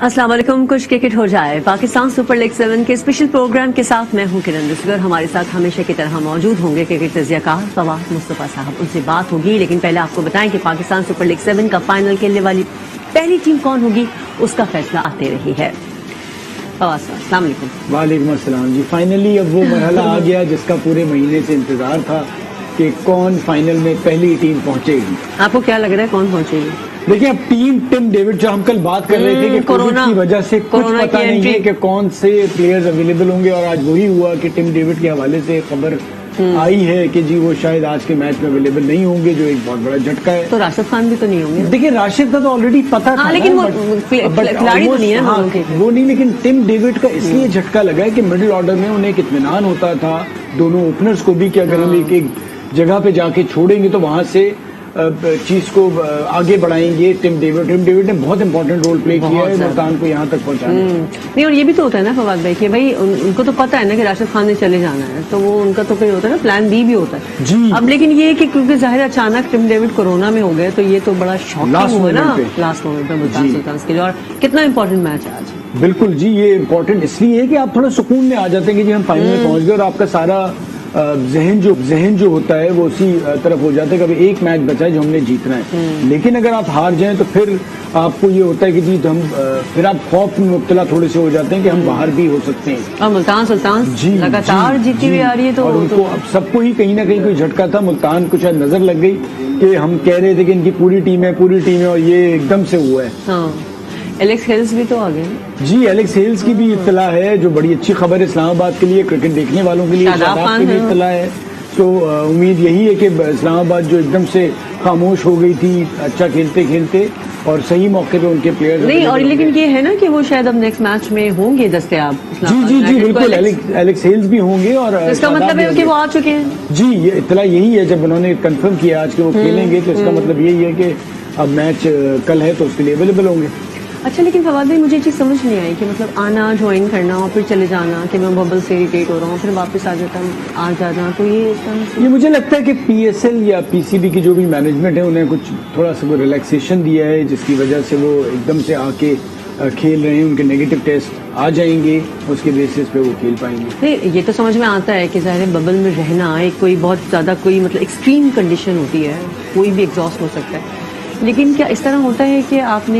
السلام علیکم. کچھ کرکٹ ہو جائے پاکستان سپر لیگ 7 کے اسپیشل پروگرام کے ساتھ میں ہوں کرن رسگر. ہمارے ساتھ ہمیشہ کی طرح موجود ہوں گے کرکٹ تجزیہ کار فواد مصطفیٰ صاحب. ان سے بات ہوگی لیکن پہلے آپ کو بتائیں کہ پاکستان سپر لیگ 7 کا فائنل کھیلنے والی پہلی ٹیم کون ہوگی اس کا فیصلہ آتے رہی ہے. فواد صاحب السلام علیکم. وعلیکم السلام. جی فائنلی اب وہ مرحلہ آ گیا جس کا پورے مہینے سے انتظار تھا کہ کون فائنل میں پہلی ٹیم پہنچے گی. آپ کو کیا لگ رہا ہے کون پہنچے گی؟ دیکھیں اب ٹیم ڈیوڈ جو ہم کل بات کر رہے تھے کہ کورونا کی وجہ سے کچھ پتہ نہیں ہے کہ کون سے پلیئرز اویلیبل ہوں گے، اور آج وہی ہوا کہ ٹیم ڈیوڈ کے حوالے سے خبر آئی ہے کہ جی وہ شاید آج کے میچ میں اویلیبل نہیں ہوں گے، جو ایک بہت بڑا جھٹکا ہے. تو راشد خان بھی تو نہیں ہوں گے. دیکھیں راشد کا تو آلریڈی پتا تھا لیکن وہ کھلاڑی تو نہیں ہے وہ نہیں، لیکن ٹیم ڈیوڈ کا اس لیے جھٹکا لگا ہے کہ مڈل آرڈر میں انہیں ایک اطمینان ہوتا تھا دونوں اوپنرز کو بھی کہ اگر ہم ایک جگہ پہ جا کے چھوڑیں گے تو وہاں سے چیز کو آگے بڑھائیں گے. ٹیم ڈیوڈ نے بہت امپورٹنٹ رول پلے کیا ہے ملتان کو یہاں تک پہنچانے. نہیں اور یہ بھی تو ہوتا ہے نا فواد بھائی کہ بھائی ان کو تو پتا ہے نا کہ راشد خان نے چلے جانا ہے، تو وہ ان کا تو کوئی ہوتا ہے نا پلان بی بھی ہوتا ہے. جی اب لیکن یہ کہ کیونکہ ظاہر اچانک ٹیم ڈیوڈ کورونا میں ہو گئے تو یہ تو بڑا شاکنگ ہوا نا لاسٹ مومنٹ پہ ملتان سلطانز کے لیے. اور کتنا امپورٹنٹ میچ ہے آج. بالکل جی یہ امپورٹنٹ اس لیے ہے کہ آپ تھوڑا سکون میں آ جاتے ہیں کہ جی ہم فائنل میں پہنچ گئے، اور آپ کا سارا ذہن جو ہوتا ہے وہ اسی طرف ہو جاتا ہے کہ ابھی ایک میچ بچا ہے جو ہم نے جیتنا ہے. لیکن اگر آپ ہار جائیں تو پھر آپ کو یہ ہوتا ہے کہ جی ہم پھر آپ خوف میں مبتلا تھوڑے سے ہو جاتے ہیں کہ ہم باہر بھی ہو سکتے ہیں. اور ملتان سلطانز لگاتار جیتی ہوئی آ رہی ہے تو ان کو اب سب کو ہی کہیں نہ کہیں کوئی جھٹکا تھا. ملتان کو شاید نظر لگ گئی کہ ہم کہہ رہے تھے کہ ان کی پوری ٹیم ہے اور یہ ایک دم سے ہوا ہے. ہاں ایلیکس ہیلز بھی تو آ گئے. جی ایلیکس ہیلز کی بھی اطلاع ہے جو بڑی اچھی خبر ہے اسلام آباد کے لیے، کرکٹ دیکھنے والوں کے لیے. شاداب کی بھی اطلاع ہے. تو امید یہی ہے کہ اسلام آباد جو ایک دم سے خاموش ہو گئی تھی اچھا کھیلتے کھیلتے اور صحیح موقع پہ ان کے پلیئر نہیں، اور لیکن یہ ہے نا کہ وہ شاید اب نیکسٹ میچ میں ہوں گے دستیاب. جی بالکل ایلیکس ہیلز بھی ہوں گے. اور اس کا مطلب ہے کہ وہ آ چکے ہیں. جی یہ اطلاع یہی ہے جب انہوں نے کنفرم کیا آج کہ وہ کھیلیں گے تو اس کا مطلب یہی ہے کہ اب میچ کل ہے تو اس کے لیے اویلیبل ہوں گے. اچھا لیکن فواد بھائی مجھے چیز سمجھ نہیں آئی کہ مطلب آنا جوائن کرنا اور پھر چلے جانا کہ میں ببل سے اریٹیٹ ہو رہا ہوں پھر واپس آ جانا، تو یہ مجھے لگتا ہے کہ پی ایس ایل یا پی سی بی کی جو بھی مینجمنٹ ہے انہیں کچھ تھوڑا سا وہ ریلیکسیشن دیا ہے جس کی وجہ سے وہ ایک دم سے آ کے کھیل رہے ہیں. ان کے نیگیٹو ٹیسٹ آ جائیں گے اس کے بیسس پہ وہ کھیل پائیں گے. نہیں یہ تو سمجھ میں آتا ہے کہ ظاہر ببل میں رہنا ایک کوئی بہت زیادہ کوئی مطلب ایکسٹریم کنڈیشن ہوتی ہے، کوئی بھی ایگزاسٹ ہو سکتا ہے. لیکن کیا اس طرح ہوتا ہے کہ آپ نے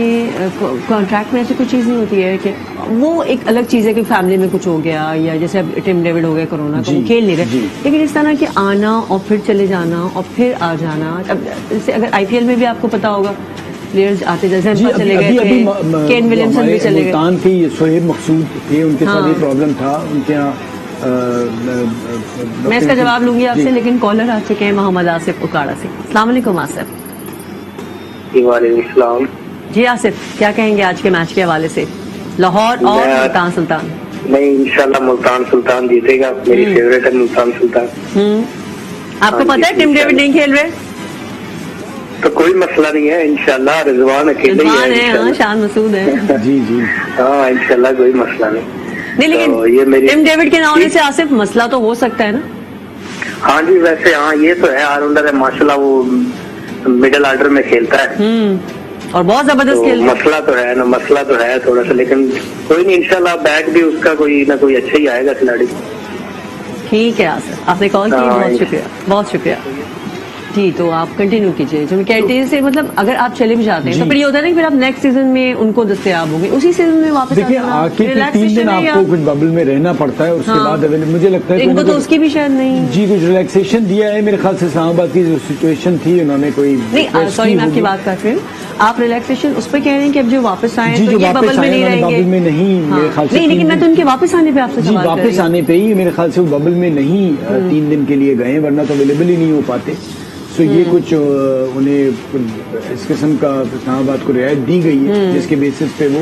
کانٹریکٹ میں ایسی کوئی چیز نہیں ہوتی ہے کہ وہ ایک الگ چیز ہے کہ فیملی میں کچھ ہو گیا یا جیسے اب ٹیم ڈیوڈ ہو گیا کورونا تو وہ کھیل نہیں رہے، لیکن اس طرح کہ آنا اور پھر چلے جانا اور پھر آ جانا. اب جیسے اگر آئی پی ایل میں بھی آپ کو پتا ہوگا پلیئرز آتے جیسے چلے گئے تھے، کین ولیمسن بھی چلے گئے. ملتان کے شعیب مقصود تھے، ان کے ساتھ یہ پرابلم تھا ان کے یہاں. میں اس کا جواب لوں گی آپ سے، لیکن کالر آ چکے ہیں محمد آصف اکاڑا سے. السلام علیکم آصف. وعلیکم السلام. جی آصف کیا کہیں گے آج کے میچ کے حوالے سے لاہور اور ملتان سلطان؟ نہیں انشاءاللہ ملتان سلطان جیتے گا، میری فیوریٹ ہے ملتان سلطان. آپ کو پتا ہے ٹیم ڈیوڈ نہیں کھیل رہے تو کوئی مسئلہ نہیں ہے انشاءاللہ. رضوان اکیلے ہی ہے، شان مسعود ہے. جی ہاں انشاءاللہ کوئی مسئلہ نہیں، لیکن ٹیم ڈیوڈ کے نہ ہونے سے آصف مسئلہ تو ہو سکتا ہے نا. ہاں جی ویسے ہاں یہ تو ہے آل راؤنڈر ہے ماشاءاللہ، وہ مڈل آرڈر میں کھیلتا ہے اور بہت زبردست کھیلتا ہے. مسئلہ تو ہے تھوڑا سا، لیکن کوئی نہیں انشاءاللہ بیک بھی اس کا کوئی نہ کوئی اچھا ہی آئے گا کھلاڑی. ٹھیک ہے آصف آپ نے کال کی، بہت شکریہ بہت شکریہ. جی تو آپ کنٹینیو کیجیے. جو میں کہتے ہیں مطلب اگر آپ چلے بھی جاتے ہیں تو پھر یہ ہوتا ہے نا پھر آپ نیکسٹ سیزن میں ان کو دستیاب ہوں گے، اسی سیزن میں واپس. دیکھیے آخر 3 دن آپ کو کچھ ببل میں رہنا پڑتا ہے، اس کے بعد مجھے لگتا ہے ان کو تو اس کی بھی شاید نہیں جی کچھ ریلیکسیشن دیا ہے. میرے خیال سے اسلام آباد کی جو سچویشن تھی انہوں نے کوئی نہیں، سوری میں آپ کی بات کر رہی ہوں. آپ ریلیکسیشن اس پہ کہہ رہے ہیں کہ اب جو واپس آئے تو یہ ببل میں نہیں رہیں گے. ببل میں نہیں میرے خیال سے. نہیں لیکن میں تو ان کے واپس آنے پہ آپ سے سوال کر رہی ہوں. واپس آنے پہ ہی میرے خیال سے وہ ببل میں نہیں 3 دن کے لیے گئے، ورنہ تو اویلیبل ہی نہیں ہو پاتے. تو یہ کچھ انہیں اس قسم کا اسلام آباد کو رعایت دی گئی ہے جس کے بیسس پہ وہ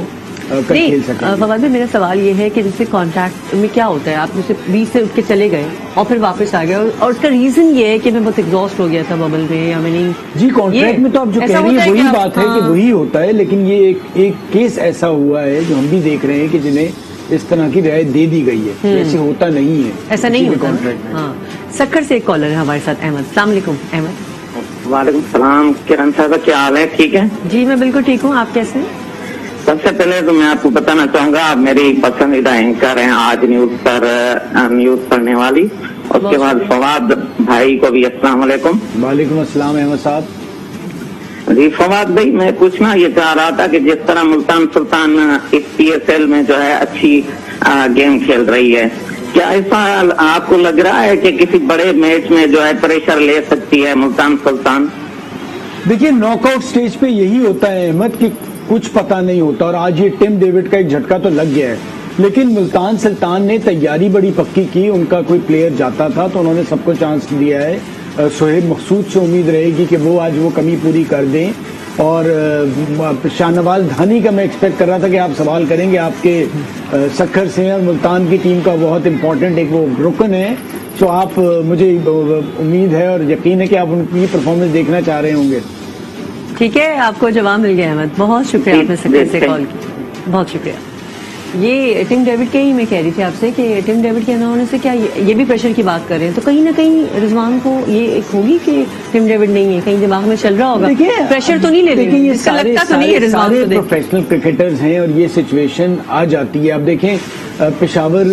کھیل سکیں. فواد بھائی میرا سوال یہ ہے کہ جیسے کانٹریکٹ میں کیا ہوتا ہے، آپ جیسے 20 سے اٹھ کے چلے گئے اور پھر واپس آ گئے اور اس کا ریزن یہ ہے کہ میں بہت ایگزاسٹ ہو گیا تھا ببل میں یا میں نہیں. جی کانٹریکٹ میں تو آپ جو کہہ رہی ہیں وہی بات ہے کہ وہی ہوتا ہے، لیکن یہ ایک کیس ایسا ہوا ہے جو ہم بھی دیکھ رہے ہیں کہ جنہیں اس طرح کی رعایت دے دی گئی ہے. ایسے ہوتا نہیں ہے، ایسا نہیں ہوتا کانٹریکٹ میں. سکھر سے ایک کالر ہے ہمارے ساتھ احمد. السلام علیکم احمد. وعلیکم السلام. کرن صاحبہ کیا حال ہے؟ ٹھیک ہے جی میں بالکل ٹھیک ہوں، آپ کیسے ہیں؟ سب سے پہلے تو میں آپ کو بتانا چاہوں گا آپ میری پسندیدہ اینکر ہیں آج نیوز پڑھنے والی. اس کے بعد فواد بھائی کو بھی السلام علیکم. وعلیکم السلام احمد صاحب. جی فواد بھائی میں پوچھنا یہ چاہ رہا تھا کہ جس طرح ملتان سلطان اس PSL میں جو ہے اچھی گیم کھیل رہی ہے, کیا ایسا آپ کو لگ رہا ہے کہ کسی بڑے میچ میں جو ہے پریشر لے سکتی ہے ملتان سلطان؟ دیکھیے ناک آؤٹ سٹیج پہ یہی ہوتا ہے احمد کہ کچھ پتا نہیں ہوتا, اور آج یہ ٹم ڈیوڈ کا ایک جھٹکا تو لگ گیا ہے, لیکن ملتان سلطان نے تیاری بڑی پکی کی. ان کا کوئی پلیئر جاتا تھا تو انہوں نے سب کو چانس دیا ہے. سہیب مقصود سے امید رہے گی کہ وہ آج وہ کمی پوری کر دیں. اور شاہ نواز دھانی کا میں ایکسپیکٹ کر رہا تھا کہ آپ سوال کریں گے, آپ کے سکھر سے اور ملتان کی ٹیم کا بہت امپورٹنٹ ایک وہ رکن ہے. سو آپ مجھے امید ہے اور یقین ہے کہ آپ ان کی پرفارمنس دیکھنا چاہ رہے ہوں گے. ٹھیک ہے, آپ کو جواب مل گیا احمد, بہت شکریہ آپ نے سکر سے کال کی, بہت شکریہ. یہ ٹم ڈیوڈ کے ہی میں کہہ رہی تھی آپ سے کہ ٹم ڈیوڈ کے نہ ہونے سے کیا یہ بھی پریشر کی بات کر رہے ہیں, تو کہیں نہ کہیں رضوان کو یہ ایک ہوگی کہ ٹم ڈیوڈ نہیں ہے, کہیں دماغ میں چل رہا ہوگا, پریشر تو نہیں لے رہے, یہ اس کا لگتا تو نہیں ہے رضوان کو. پروفیشنل کرکٹرز ہیں اور یہ سچویشن آ جاتی ہے. اب دیکھیں پشاور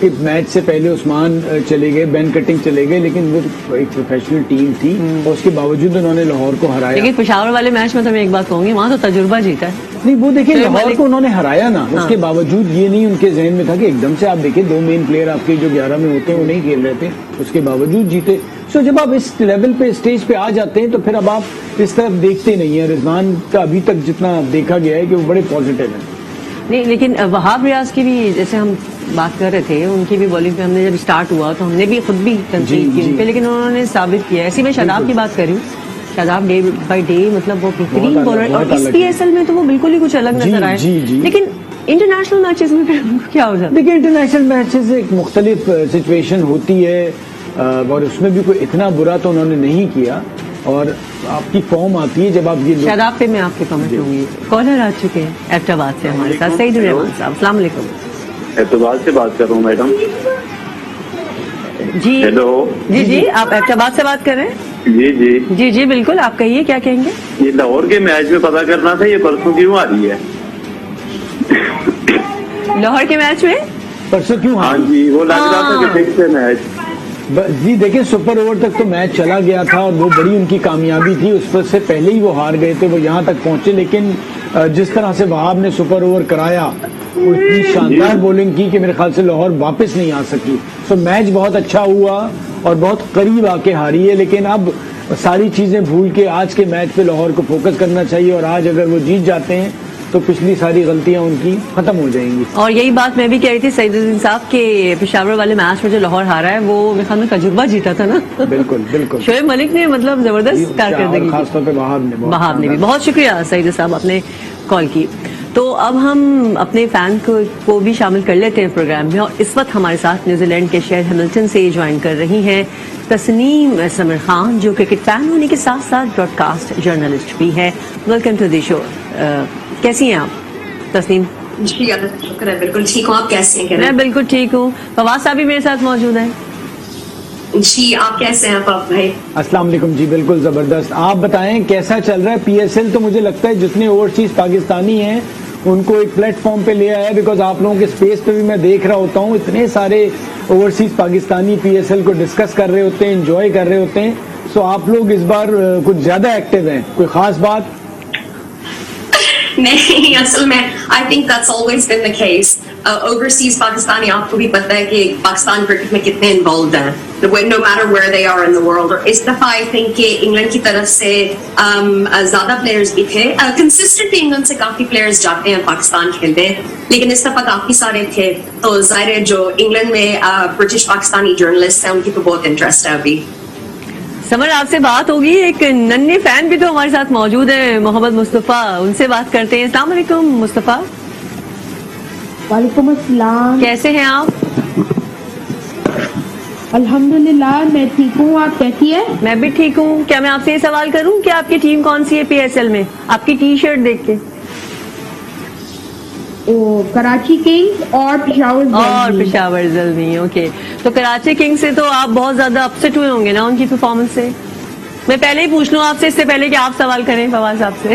کے میچ سے پہلے عثمان چلے گئے, بین کٹنگ چلے گئے, لیکن وہ ایک پروفیشنل ٹیم تھی اور اس کے باوجود انہوں نے لاہور کو ہرایا. لیکن پشاور والے میچ میں تو میں ایک بات کہوں گی, وہاں تو تجربہ جیتا ہے. نہیں وہ دیکھیں لاہور کو انہوں نے ہرایا نا, اس کے باوجود یہ نہیں ان کے ذہن میں تھا کہ ایک دم سے آپ دیکھیں 2 مین پلیئر آپ کے جو 11 میں ہوتے ہیں وہ نہیں کھیل رہے تھے, اس کے باوجود جیتے. سو جب آپ اس لیول پہ اسٹیج پہ آ جاتے ہیں تو پھر اب آپ اس طرف دیکھتے نہیں ہیں. رضوان کا ابھی تک جتنا دیکھا گیا ہے کہ وہ بڑے پازیٹیو ہیں. نہیں لیکن وہاب ریاض کی بھی جیسے ہم بات کر رہے تھے, ان کی بھی بالنگ پہ ہم نے جب اسٹارٹ ہوا تو ہم نے بھی خود بھی تنقید کی ان پہ, لیکن انہوں نے ثابت کیا. ایسی میں شاداب کی بات کر رہی ہوں, شاداب ڈے بائی ڈے مطلب وہ بہترین بالر, اور اس PSL میں تو وہ بالکل ہی کچھ الگ نظر آئے. لیکن انٹرنیشنل میچز میں پھر کیا ہو جاتا ہے؟ دیکھیں انٹرنیشنل میچز ایک مختلف سچویشن ہوتی ہے, اور اس میں بھی کوئی اتنا برا تو انہوں نے نہیں کیا, اور آپ کی فارم آتی ہے جب آپ یہ شاداب پہ میں آپ کے کمنٹ لوں گی. کالر آ چکے ہیں ایبٹاباد سے ہمارے ساتھ, سعید الرحمان صاحب السلام علیکم. ایبٹاباد سے بات کر رہا ہوں میڈم. جی ہیلو. جی آپ ایبٹاباد سے بات کر رہے ہیں؟ جی بالکل, آپ کہیے کیا کہیں گے. یہ لاہور کے میچ میں پتا کرنا تھا یہ پرسوں کیوں آ رہی ہے؟ لاہور کے میچ میں پرسوں کیوں؟ ہاں جی وہ لگ رہا تھا کہ فکس ہے میچ. جی دیکھیں سپر اوور تک تو میچ چلا گیا تھا اور وہ بڑی ان کی کامیابی تھی. اس پر سے پہلے ہی وہ ہار گئے تھے, وہ یہاں تک پہنچے, لیکن جس طرح سے وہاب نے سپر اوور کرایا, اتنی شاندار بولنگ کی کہ میرے خیال سے لاہور واپس نہیں آ سکی. سو میچ بہت اچھا ہوا اور بہت قریب آ کے ہاری ہے, لیکن اب ساری چیزیں بھول کے آج کے میچ پہ لاہور کو فوکس کرنا چاہیے, اور آج اگر وہ جیت جاتے ہیں تو پچھلی ساری غلطیاں ان کی ختم ہو جائیں گی. اور یہی بات میں بھی کہہ رہی تھی سعید الدین صاحب کے پشاور والے میچ میں جو لاہور ہارا ہے وہ میرے خیال میں تجربہ جیتا تھا نا. بالکل شعیب ملک نے مطلب زبردست کارکردگی, خاص طور پہ وہاب نے بھی. بہت شکریہ سعید صاحب آپ نے کال کی. تو اب ہم اپنے فین کو بھی شامل کر لیتے ہیں پروگرام میں, اور اس وقت ہمارے ساتھ نیوزی لینڈ کے شہر ہیملٹن سے جوائن کر رہی ہیں تسنیم سمر خان, جو کرکٹ فین ہونے کے ساتھ ساتھ براڈ کاسٹ جرنلسٹ بھی ہے. ویلکم ٹو دی شو. کیسی ہیں آپ تسنیم؟ جی شکر ہے, بالکل ٹھیک ہوں. آپ کیسے ہیں؟ میں بالکل ٹھیک ہوں. فواد صاحب بھی میرے ساتھ موجود ہیں. جی آپ کیسے ہیں فواد بھائی؟ السلام علیکم. جی بالکل زبردست. آپ بتائیں کیسا چل رہا ہے PSL؟ تو مجھے لگتا ہے جتنے اوورسیز پاکستانی ہیں ان کو ایک پلیٹ فارم پہ لے آیا ہے, بیکاز آپ لوگوں کے اسپیس پہ بھی میں دیکھ رہا ہوتا ہوں اتنے سارے اوورسیز پاکستانی PSL کو ڈسکس کر رہے ہوتے ہیں, انجوائے کر رہے ہوتے ہیں. سو آپ لوگ اس بار کچھ زیادہ ایکٹیو ہیں, کوئی خاص بات؟ نہیں, اصل میں I think that's always been the case. Overseas Pakistani آپ کو بھی پتہ ہے کہ پاکستان کرکٹ میں کتنے انوالوڈ ہیں, no matter where they are in the world. اور اس دفعہ آئی تھنک کہ انگلینڈ کی طرف سے زیادہ پلیئرز بھی تھے. کنسسٹنٹلی انگلینڈ سے کافی پلیئرز جاتے ہیں پاکستان کھیلتے ہیں, لیکن اس دفعہ کافی سارے تھے. تو ظاہر ہے جو انگلینڈ میں برٹش پاکستانی جرنلسٹ ہیں ان کی تو بہت انٹرسٹ ہے ابھی. سمر آپ سے بات ہوگی, ایک ننے فین بھی تو ہمارے ساتھ موجود ہیں, محمد مصطفیٰ, ان سے بات کرتے ہیں. السلام علیکم مصطفیٰ. وعلیکم السلام. کیسے ہیں آپ؟ الحمدللہ میں ٹھیک ہوں, آپ کیسی ہیں؟ میں بھی ٹھیک ہوں. کیا میں آپ سے یہ سوال کروں کہ آپ کی ٹیم کون سی ہے PSL میں؟ آپ کی ٹی شرٹ دیکھ کے. کراچی کنگز اور پشاور زلمی. اوکے, تو کراچی کنگز سے تو آپ بہت زیادہ اپسٹ ہوئے ہوں گے نا ان کی پرفارمنس سے. میں پہلے ہی پوچھ لوں آپ سے, اس سے پہلے کہ آپ سوال کریں فواد صاحب سے.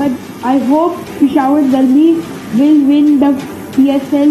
But I hope Peshawar Zalmi will win the PSL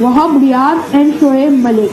Wahab Riaz and Shoaib Malik.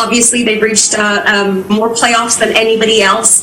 obviously they've reached more playoffs than anybody else,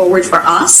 forward for us।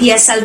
PSL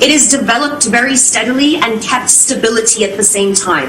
it is developed very steadily and kept stability at the same time।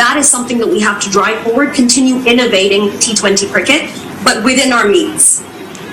that is something that we have to drive forward, continue innovating T20 cricket but within our means।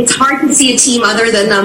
It's hard to see a team other than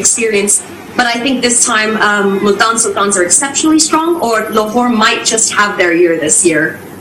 experience, but I think this time Multan Sultans are exceptionally strong, or Lahore might just have their year this year।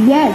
Yes.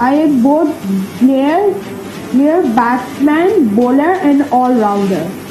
I am both player, batsman, bowler and all-rounder.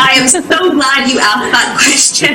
I am so glad you asked that question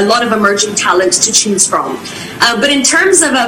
a lot of emerging talent to choose from। But in terms of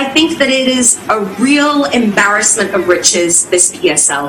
I think that it is a real embarrassment of riches this PSL।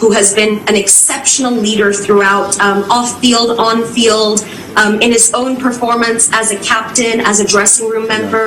who has been an exceptional leader throughout, off field, on field, in his own performance as a captain, as a dressing room member।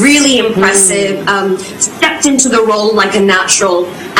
really impressive, stepped into the role like a natural।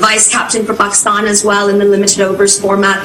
vice captain for Pakistan as well in the limited overs format,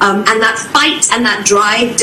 and that fight and that drive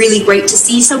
really great to see। so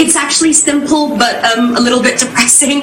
it's actually simple but a little bit depressing।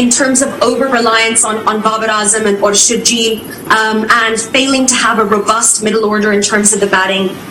in terms of over reliance on Babar Azam and Urshidji, and failing to have a robust middle order in terms of the batting।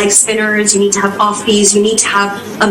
leg spinners, you need to have offbeats, you need to have a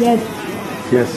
Yes।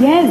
Yes।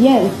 Yes।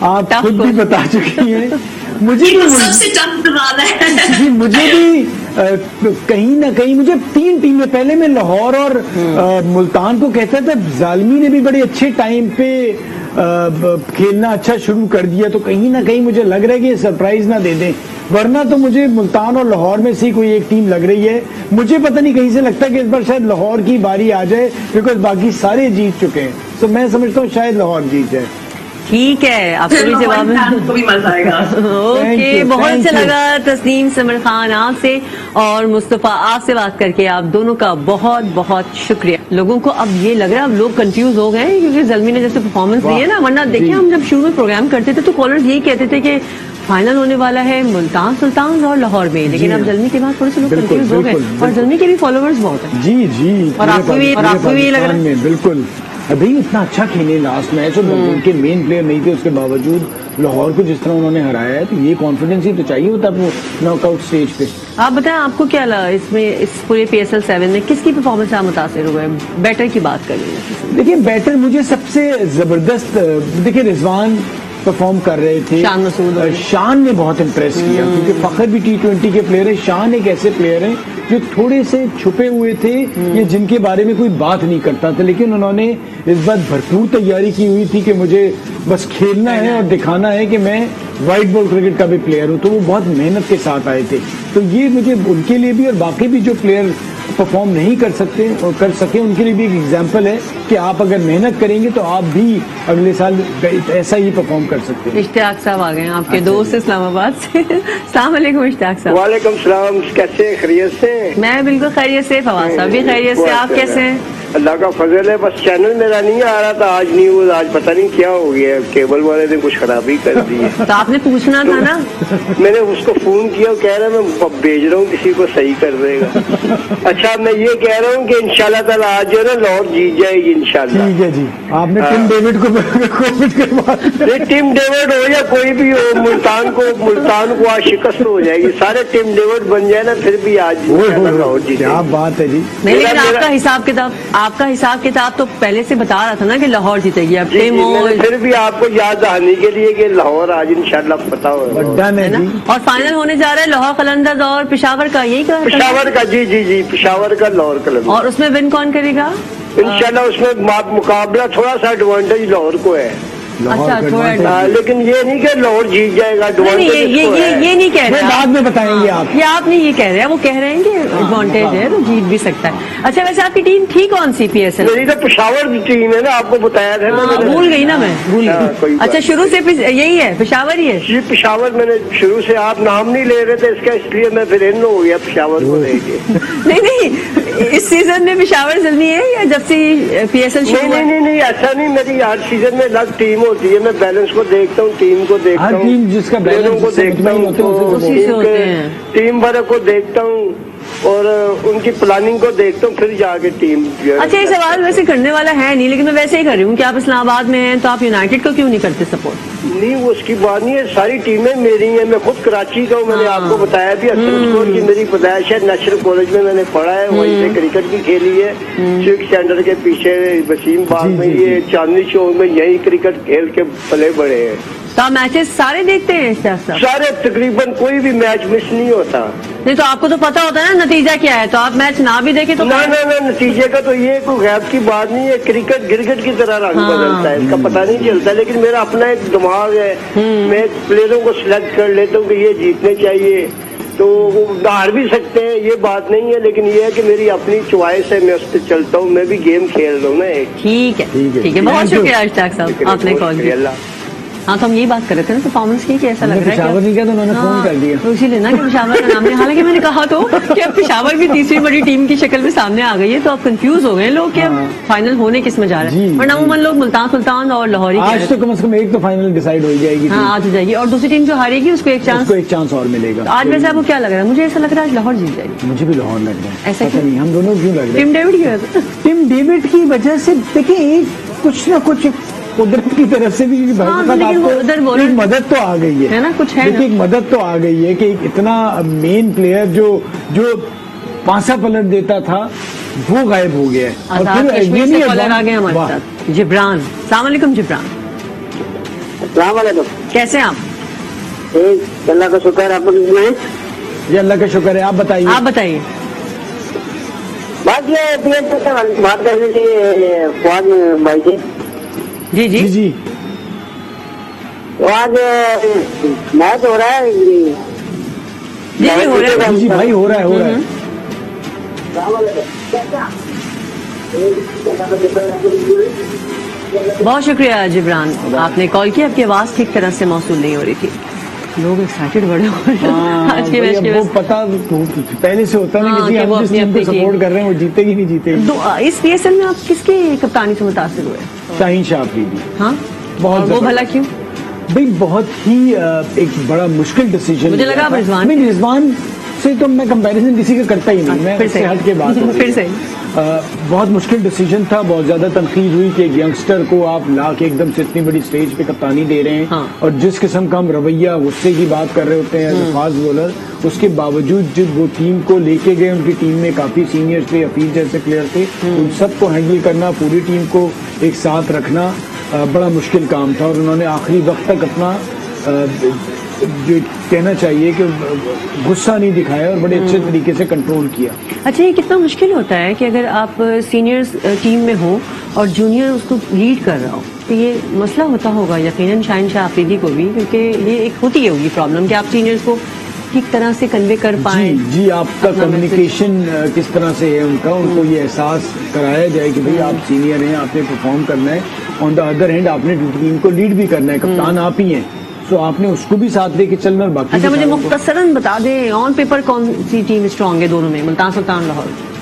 آپ Tough خود بھی question. بتا چکی ہیں. مجھے یہ بھی تو سب سے ٹف سوال ہے. جی مجھے بھی کہیں نہ کہیں مجھے 3 ٹیمیں پہلے میں لاہور اور ملتان کو کہتا تھا. ظالمی نے بھی بڑے اچھے ٹائم پہ کھیلنا اچھا شروع کر دیا, تو کہیں نہ کہیں مجھے لگ رہا ہے کہ یہ سرپرائز نہ دے دیں, ورنہ تو مجھے ملتان اور لاہور میں سے کوئی ایک ٹیم لگ رہی ہے. مجھے پتہ نہیں کہیں سے لگتا ہے کہ اس بار شاید لاہور کی باری آ جائے, بیکاز باقی سارے جیت چکے ہیں, تو میں سمجھتا ہوں شاید لاہور جیت جائے. ٹھیک ہے, آپ کو بھی جواب کو بھی مزہ آئے گا. اوکے, بہت اچھا لگا تسنیم سمر خان آپ سے اور مصطفیٰ آپ سے بات کر کے. آپ دونوں کا بہت بہت شکریہ. لوگوں کو اب یہ لگ رہا ہے اب لوگ کنفیوز ہو گئے ہیں کیونکہ زلمی نے جیسے پرفارمنس دی ہے نا, ورنہ دیکھیں ہم جب شروع میں پروگرام کرتے تھے تو کالرز یہی کہتے تھے کہ فائنل ہونے والا ہے ملتان سلطان اور لاہور میں, لیکن اب زلمی کے بعد تھوڑے سے لوگ کنفیوز ہو گئے, اور زلمی کے بھی فالوورز بہت ہیں. جی جی, اور آپ کو بھی یہ لگ رہا ہے بالکل ابھی اتنا اچھا کھیلے لاسٹ میچ, اور ان کے مین پلیئر نہیں تھے, اس کے باوجود لاہور کو جس طرح انہوں نے ہرایا ہے, تو یہ کانفیڈنس ہی تو چاہیے ہوتا ہے ناک آؤٹ اسٹیج پہ. آپ بتائیں آپ کو کیا لگا اس میں, اس پورے PSL 7 میں کس کی پرفارمنس سے آپ متاثر ہوئے؟ بیٹر کی بات کر رہی ہیں. دیکھیے بیٹر مجھے سب سے زبردست, دیکھیے رضوان پرفارم کر رہے تھے, شان مسعود, شان نے بہت امپریس کیا, کیونکہ فخر بھی T20 کے پلیئر ہیں, شان ایک ایسے پلیئر ہیں جو تھوڑے سے چھپے ہوئے تھے یا جن کے بارے میں کوئی بات نہیں کرتا تھا, لیکن انہوں نے اس بات بھرپور تیاری کی ہوئی تھی کہ مجھے بس کھیلنا ہے اور دکھانا ہے کہ میں وائٹ بال کرکٹ کا بھی پلیئر ہوں, تو وہ بہت محنت کے ساتھ آئے تھے. تو یہ مجھے ان کے لیے بھی اور باقی بھی جو پلیئر پرفارم نہیں کر سکتے اور کر سکے ان کے لیے بھی ایک ایگزامپل ہے کہ آپ اگر محنت کریں گے تو آپ بھی اگلے سال ایسا ہی پرفارم کر سکتے ہیں. اشتیاق صاحب آ گئے ہیں آپ کے دوست اسلام آباد سے. السلام علیکم اشتیاق صاحب. وعلیکم السلام, کیسے خیریت سے؟ میں بالکل خیریت سے, فواز صاحب بھی خیریت سے, آپ کیسے ہیں؟ اللہ کا فضل ہے, بس چینل میرا نہیں آ رہا تھا آج نیوز, آج پتہ نہیں کیا ہو گیا, کیبل والے نے کچھ خرابی کر دی ہے. تو آپ نے پوچھنا تھا نا. میں نے اس کو فون کیا, وہ کہہ رہا میں بھیج رہا ہوں کسی کو صحیح کر دے گا. اچھا میں یہ کہہ رہا ہوں کہ انشاءاللہ تعالیٰ آج جو ہے نا لاہور جیت جائے گی انشاءاللہ. ٹھیک ہے جی, آپ نے ٹیم ڈیوڈ کو ٹیم ڈیوڈ ہو یا کوئی بھی ہو, ملتان کو آج شکست ہو جائے گی, سارے ٹیم ڈیوڈ بن جائے نا, پھر بھی آج لاہور جیتے. کیا بات ہے جی. نہیں لیکن آپ کا حساب کتاب تو پہلے سے بتا رہا تھا نا کہ لاہور جیتے گی. اب پھر بھی آپ کو یاد دہانی کے لیے کہ لاہور آج انشاءاللہ پتہ ہوگا. اور فائنل ہونے جا رہا ہے لاہور قلندرز اور پشاور کا, یہی کہا پشاور کا, جی پشاور کا لاہور قلندرز. اور اس میں ون کون کرے گا؟ انشاءاللہ اس میں مقابلہ تھوڑا سا ایڈوانٹیج لاہور کو ہے. اچھا تھوڑا, لیکن یہ نہیں کہ لاہور جیت جائے گا, یہ نہیں کہہ رہے, بعد میں بتائیں گے آپ. یہ آپ نہیں یہ کہہ رہے ہیں, وہ کہہ رہے ہیں کہ ایڈوانٹیج ہے تو جیت بھی سکتا ہے. اچھا ویسے آپ کی ٹیم تھی کون سی PSL؟ میری تو پشاور کی ٹیم ہے نا, آپ کو بتایا تھا نا. بھول گئی نا, میں بھول گئی. اچھا شروع سے یہی ہے, پشاور ہی ہے. جی پشاور, میں نے شروع سے, آپ نام نہیں لے رہے تھے اس کا, اس لیے میں پھر ان ہو گیا پشاور کو لے کے. نہیں اس سیزن میں پشاور زلمی ہے یا جب سے PSL شروع ہوا؟ نہیں ایسا نہیں, میری ہر سیزن میں الگ ٹیم ہوتی ہے, میں بیلنس کو دیکھتا ہوں, ٹیم کو دیکھتا ہوں, ٹیم جس کا پلیئروں کو دیکھتا ہوں, ٹیم ورک کو دیکھتا ہوں اور ان کی پلاننگ کو دیکھتا ہوں, پھر جا کے ٹیم. اچھا یہ سوال ویسے کرنے والا ہے نہیں, لیکن میں ویسے ہی کر رہی ہوں کہ آپ اسلام آباد میں ہیں تو آپ یونائٹیڈ کو کیوں نہیں کرتے سپورٹ؟ نہیں وہ اس کی بات نہیں ہے, ساری ٹیمیں میری ہیں, میں خود کراچی کا ہوں, میں نے آپ کو بتایا بھی. اصل اسکور کی میری پیدائش ہے, نیشنل کالج میں نے پڑھا ہے, وہیں سے کرکٹ بھی کھیلی ہے, سوک سینٹر کے پیچھے وسیم باغ میں, یہ چاندنی چوک میں یہی کرکٹ کھیل کے پلے بڑے ہیں. تو آپ میچز سارے دیکھتے ہیں اشتیاق صاحب؟ سارے تقریباً, کوئی بھی میچ مس نہیں ہوتا. نہیں تو آپ کو تو پتا ہوتا ہے نا نتیجہ کیا ہے, تو آپ میچ نہ بھی دیکھیں تو نہ نتیجے کا تو یہ کوئی غیب کی بات نہیں ہے, کرکٹ گرگٹ کی طرح رنگ بدلتا ہے, اس کا پتہ نہیں چلتا, لیکن میرا اپنا ایک دماغ ہے, میں پلیئروں کو سلیکٹ کر لیتا ہوں کہ یہ جیتنے چاہیے, تو وہ ہار بھی سکتے ہیں, یہ بات نہیں ہے, لیکن یہ ہے کہ میری اپنی چوائس ہے, میں اس پہ چلتا ہوں, میں بھی گیم کھیل رہا ہوں نا ایک. ٹھیک ہے, بہت شکریہ اشتیاق صاحب آپ نے کال کیا. ہاں تو ہم یہی بات کر رہے تھے نا پرفارمنس کی, کہ ایسا لگ رہا ہے پشاور نہیں کیا تو انہوں نے فون کر دیا, تو اسی لیے نا کہ پشاور کا نام نہیں, حالانکہ میں نے کہا تو کہ اب پشاور بھی تیسری بڑی ٹیم کی شکل میں سامنے آ گئی ہے, تو اب کنفیوز ہو گئے لوگ کہ اب فائنل ہونے کس میں جا رہا ہے, ورنہ عموماً لوگ ملتان سلطان اور لاہور ہی. آج تو کم از کم ایک تو فائنل ڈیسائیڈ ہو جائے گی. ہاں آج ہو جائے گی, اور دوسری ٹیم جو ہارے گی اس کو ایک چانس اور ملے گا. آج ویسے آپ کو کیا لگ رہا ہے؟ مجھے ایسا لگ رہا ہے آج لاہور جیت جائے گی. مجھے بھی لاہور لگ رہا ہے, ایسا نہیں ہم دونوں کیوں لگ رہے ہیں؟ ٹیم ڈیوڈ کی وجہ سے, ٹیم ڈیوڈ کی وجہ سے دیکھیں ایک کچھ نہ کچھ قدرت کی طرف سے بھی ایک مدد تو آ گئی ہے نا, کچھ ہے ایک مدد تو آ گئی ہے کہ اتنا مین پلیئر جو پانسا پلٹ دیتا تھا وہ غائب ہو گیا ہے. اور پھر آ گئے ہمارے ساتھ جبران. السلام علیکم جبران. السلام علیکم. کیسے ہیں آپ؟ اللہ کا شکر. آپ لوگ جی اللہ کا شکر ہے. آپ بتائیے. آپ بتائیے. بس یہ بات کرنے کی فواد بھائی سے. جی جی جی جی تو آج میچ ہو رہا ہے. جی جی ہو رہا ہے. جی جی بھائی ہو رہا ہے ہو رہا ہے. بہت شکریہ جبران, آپ نے کال کیا. آپ کی آواز ٹھیک طرح سے موصول نہیں ہو رہی تھی. لوگ ایکسائٹیڈ بڑے ہو رہے ہیں آج کے میچ کے وہ پتا پہلے سے ہوتا نا ہاں، کہ کہ ہم وہ جس اپنی ٹیم کو اپنی سپورٹ کر رہے ہیں وہ جیتے گی نہیں جیتے گی. اس پی ایس ایل میں آپ کس کی کپتانی سے متاثر ہوئے؟ شاہین شاہ آفریدی. ہاں, بہت اور وہ بھلا کیوں؟ بھائی بہت ہی ایک بڑا مشکل ڈیسیجن. مجھے لگا رضوان نہیں, رضوان سے تو میں کمپیریزن کسی کا کرتا ہی نہیں. میں پھر اس سے سے ہٹ کے بات ہوں. پھر سے بہت مشکل ڈیسیجن تھا. بہت زیادہ تنقید ہوئی کہ ایک ینگسٹر کو آپ لا کے ایک دم سے اتنی بڑی سٹیج پہ کپتانی دے رہے ہیں, ہاں. اور جس قسم کا ہم رویہ غصے کی بات کر رہے ہوتے ہیں فاسٹ بولر, اس کے باوجود جب وہ ٹیم کو لے کے گئے, ان کی ٹیم میں کافی سینئر تھے, حفیظ جیسے پلیئر تھے, ان سب کو ہینڈل کرنا, پوری ٹیم کو ایک ساتھ رکھنا بڑا مشکل کام تھا. اور انہوں نے آخری وقت تک اپنا جو کہنا چاہیے کہ غصہ نہیں دکھایا اور بڑے اچھے طریقے سے کنٹرول کیا. اچھا, یہ کتنا مشکل ہوتا ہے کہ اگر آپ سینئرز ٹیم میں ہوں اور جونیئر اس کو لیڈ کر رہا ہو, تو یہ مسئلہ ہوتا ہوگا یقیناً شاہین شاہ آفریدی کو بھی, کیونکہ یہ ایک ہوتی ہوگی پرابلم کہ آپ سینئرز کو ٹھیک طرح سے کنوے کر پائیں. جی آپ کا کمیونیکیشن کس طرح سے ہے ان کو یہ احساس کرایا جائے کہ بھئی آپ سینئر ہیں, آپ نے پرفارم کرنا ہے. آن دا ادر ہینڈ آپ نے ٹیم کو لیڈ بھی کرنا ہے, کپتان آپ ہی ہیں, تو آپ نے اس کو بھی ساتھ لے کے چلنا. اور باقی اچھا, مجھے مختصراً بتا دیں آن پیپر کون سی ٹیم اسٹرانگ ہے دونوں میں, ملتان سلطان لاہور؟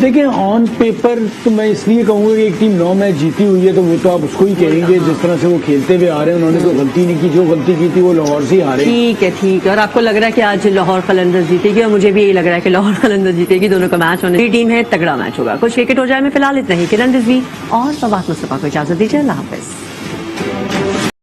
دیکھیں آن پیپر تو میں اس لیے کہوں گا کہ ایک ٹیم 9 میچ جیتی ہوئی ہے, تو وہ تو آپ اس کو ہی کہیں گے جس طرح سے وہ کھیلتے ہوئے آ رہے ہیں. انہوں نے کوئی غلطی نہیں کی, جو غلطی کی تھی وہ لاہور سے ہی ہارے. ٹھیک ہے ٹھیک ہے. اور آپ کو لگ رہا ہے کہ آج لاہور قلندرز جیتے گی؟ اور مجھے بھی یہی لگ رہا ہے کہ لاہور قلندرز جیتے گی. دونوں کا میچ ہونے ٹیم ہے, تگڑا میچ ہوگا. کچھ وکٹ ہو جائے میں فی الحال اتنا ہی. کرن رضوی اور فواد مصطفیٰ کو اجازت دیجیے. اللہ حافظ.